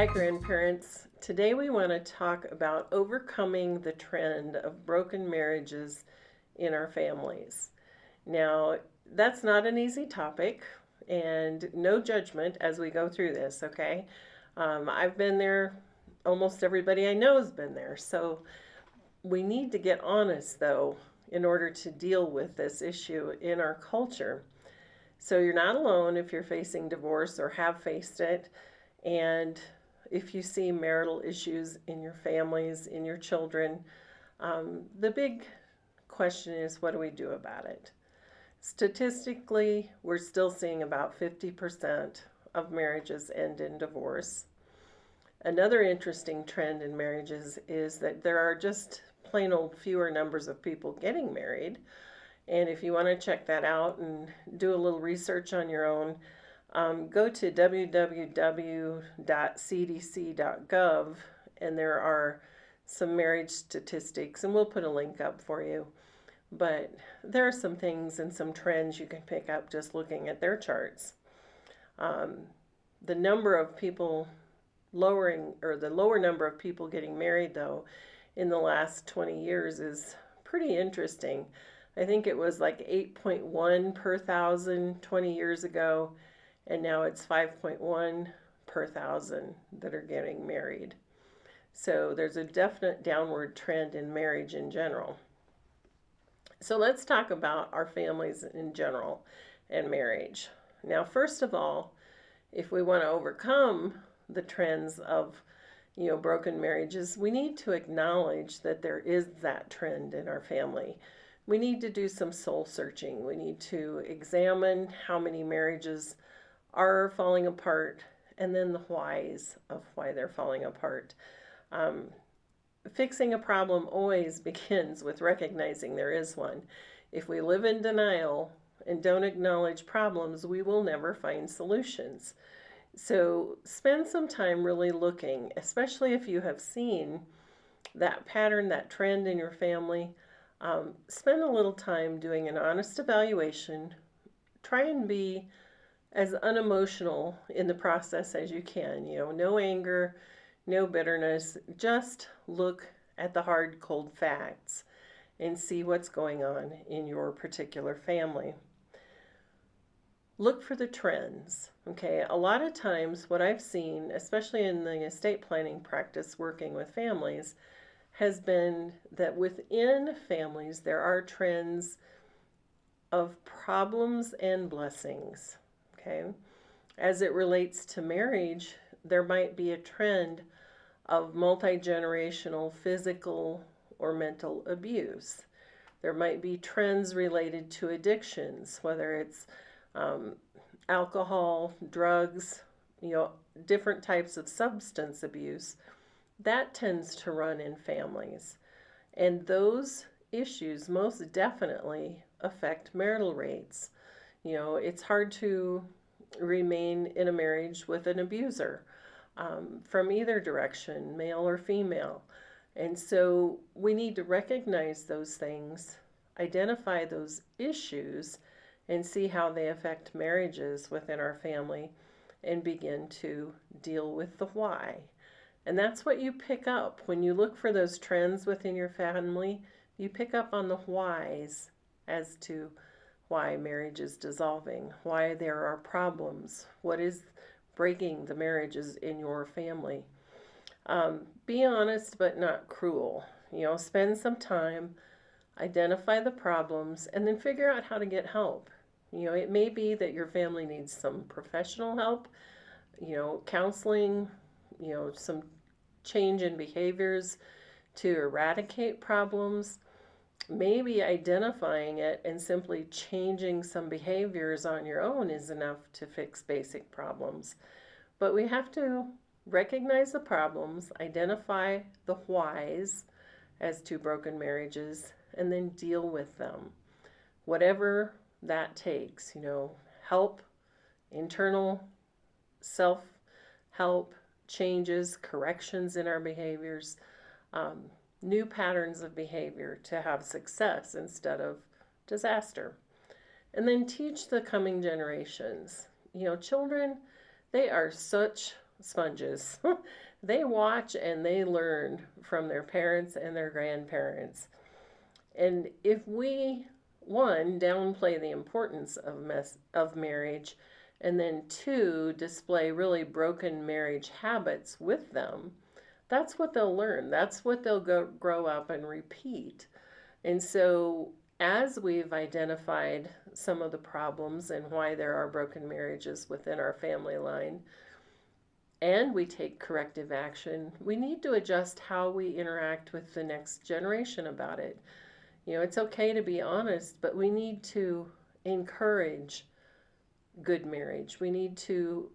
Hi, grandparents. Today we want to talk about overcoming the trend of broken marriages in our families. Now, that's not an easy topic, and no judgment as we go through this, okay? I've been there, almost everybody I know has been there. So we need to get honest, though, in order to deal with this issue in our culture. So you're not alone if you're facing divorce or have faced it. And if you see marital issues in your families, in your children, the big question is, what do we do about it? Statistically, we're still seeing about 50% of marriages end in divorce. Another interesting trend in marriages is that there are just plain old fewer numbers of people getting married. And if you want to check that out and do a little research on your own, go to www.cdc.gov, and there are some marriage statistics, and we'll put a link up for you. But there are some things and some trends you can pick up just looking at their charts. The number of people lowering, or the lower number of people getting married, though, in the last 20 years is pretty interesting. I think it was like 8.1 per thousand 20 years ago, and now it's 5.1 per thousand that are getting married. So there's a definite downward trend in marriage in general. So let's talk about our families in general and marriage. Now, first of all, if we want to overcome the trends of broken marriages, we need to acknowledge that there is that trend in our family. We need to do some soul searching. We need to examine how many marriages are falling apart, and then the whys of why they're falling apart. Fixing a problem always begins with recognizing there is one. If we live in denial and don't acknowledge problems, we will never find solutions. So spend some time really looking, especially if you have seen that pattern, that trend in your family. Spend a little time doing an honest evaluation. Try and be as unemotional in the process as you can. No anger, no bitterness. Just look at the hard, cold facts and see what's going on in your particular family. Look for the trends. Okay, a lot of times what I've seen, especially in the estate planning practice working with families, has been that within families there are trends of problems and blessings. Okay, as it relates to marriage, there might be a trend of multi-generational physical or mental abuse. There might be trends related to addictions, whether it's alcohol, drugs, different types of substance abuse. That tends to run in families. And those issues most definitely affect marital rates. It's hard to remain in a marriage with an abuser from either direction, male or female. And so we need to recognize those things, identify those issues, and see how they affect marriages within our family, and begin to deal with the why. And that's what you pick up when you look for those trends within your family. You pick up on the whys as to why marriage is dissolving, why there are problems, what is breaking the marriages in your family. Be honest but not cruel. Spend some time, identify the problems, and then figure out how to get help. It may be that your family needs some professional help, counseling, some change in behaviors to eradicate problems. Maybe identifying it and simply changing some behaviors on your own is enough to fix basic problems. But we have to recognize the problems, identify the whys as to broken marriages, and then deal with them. Whatever that takes, help, internal self-help, changes, corrections in our behaviors, new patterns of behavior to have success instead of disaster. And then teach the coming generations. Children, they are such sponges. They watch and they learn from their parents and their grandparents. And if we, one, downplay the importance of marriage, and then two, display really broken marriage habits with them, that's what they'll learn. That's what they'll grow up and repeat. And so, as we've identified some of the problems and why there are broken marriages within our family line, and we take corrective action, we need to adjust how we interact with the next generation about it. It's okay to be honest, but we need to encourage good marriage. We need to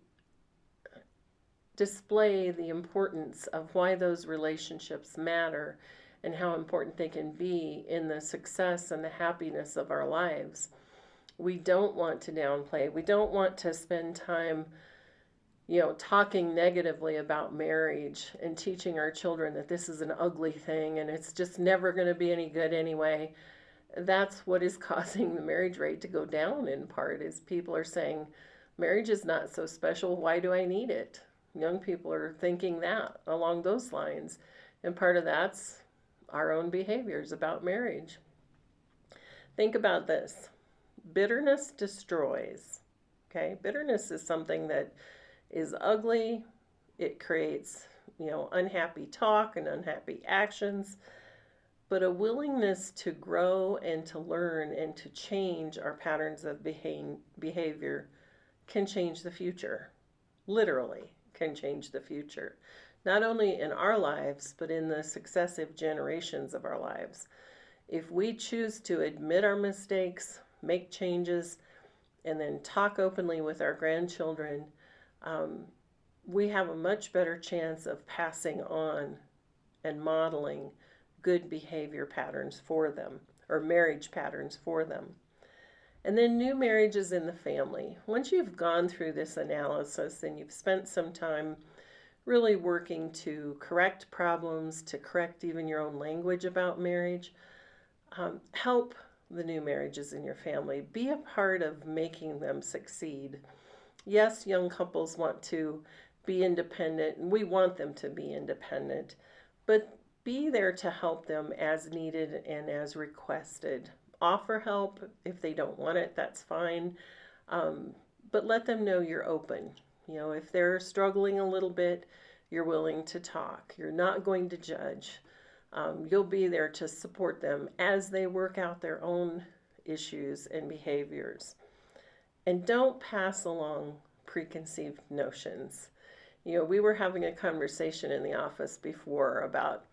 display the importance of why those relationships matter and how important they can be in the success and the happiness of our lives. We don't want to downplay. We don't want to spend time, talking negatively about marriage and teaching our children that this is an ugly thing and it's just never going to be any good anyway. That's what is causing the marriage rate to go down in part, is people are saying, marriage is not so special. Why do I need it? Young people are thinking that along those lines. And part of that's our own behaviors about marriage. Think about this. Bitterness destroys. Okay? Bitterness is something that is ugly. It creates, unhappy talk and unhappy actions. But a willingness to grow and to learn and to change our patterns of behavior can change the future. Literally can change the future. Not only in our lives, but in the successive generations of our lives. If we choose to admit our mistakes, make changes, and then talk openly with our grandchildren, we have a much better chance of passing on and modeling good behavior patterns for them, or marriage patterns for them. And then new marriages in the family. Once you've gone through this analysis and you've spent some time really working to correct problems, to correct even your own language about marriage, help the new marriages in your family. Be a part of making them succeed. Yes, young couples want to be independent, and we want them to be independent, but be there to help them as needed and as requested. Offer help if they don't want it, that's fine. But let them know you're open. If they're struggling a little bit, you're willing to talk. You're not going to judge. You'll be there to support them as they work out their own issues and behaviors. And don't pass along preconceived notions. We were having a conversation in the office before about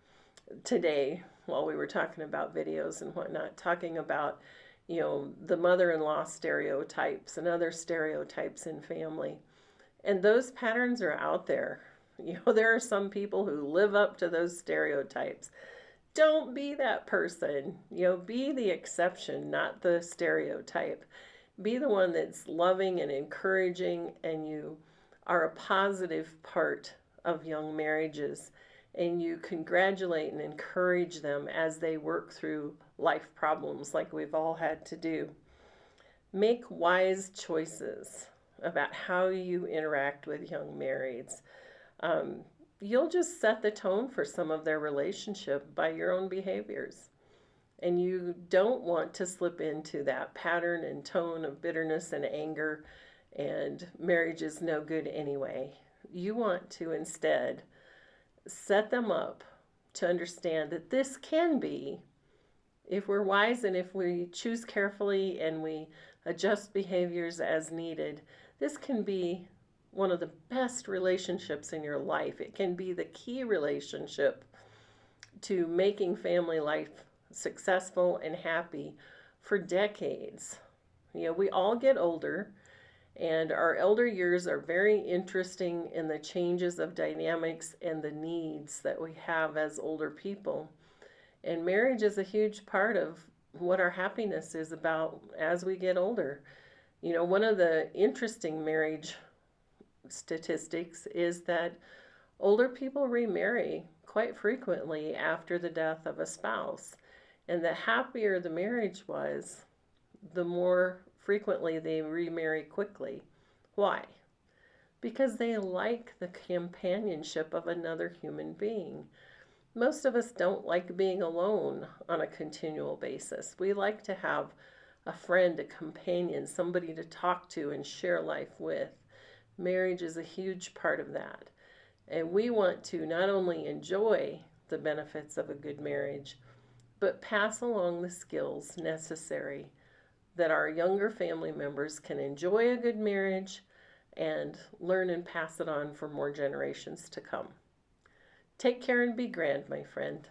today, while we were talking about videos and whatnot, talking about, the mother-in-law stereotypes and other stereotypes in family. And those patterns are out there. There are some people who live up to those stereotypes. Don't be that person. Be the exception, not the stereotype. Be the one that's loving and encouraging, and you are a positive part of young marriages. And you congratulate and encourage them as they work through life problems like we've all had to do. Make wise choices about how you interact with young marrieds. You'll just set the tone for some of their relationship by your own behaviors. And you don't want to slip into that pattern and tone of bitterness and anger, and marriage is no good anyway. You want to instead set them up to understand that this can be, if we're wise and if we choose carefully and we adjust behaviors as needed, this can be one of the best relationships in your life. It can be the key relationship to making family life successful and happy for decades. We all get older, and our elder years are very interesting in the changes of dynamics and the needs that we have as older people. And marriage is a huge part of what our happiness is about as we get older. One of the interesting marriage statistics is that older people remarry quite frequently after the death of a spouse. And the happier the marriage was, the more frequently they remarry quickly. Why? because they like the companionship of another human being. Most of us don't like being alone on a continual basis. We like to have a friend, a companion, somebody to talk to and share life with. Marriage is a huge part of that. And we want to not only enjoy the benefits of a good marriage, but pass along the skills necessary that our younger family members can enjoy a good marriage and learn and pass it on for more generations to come. Take care and be grand, my friend.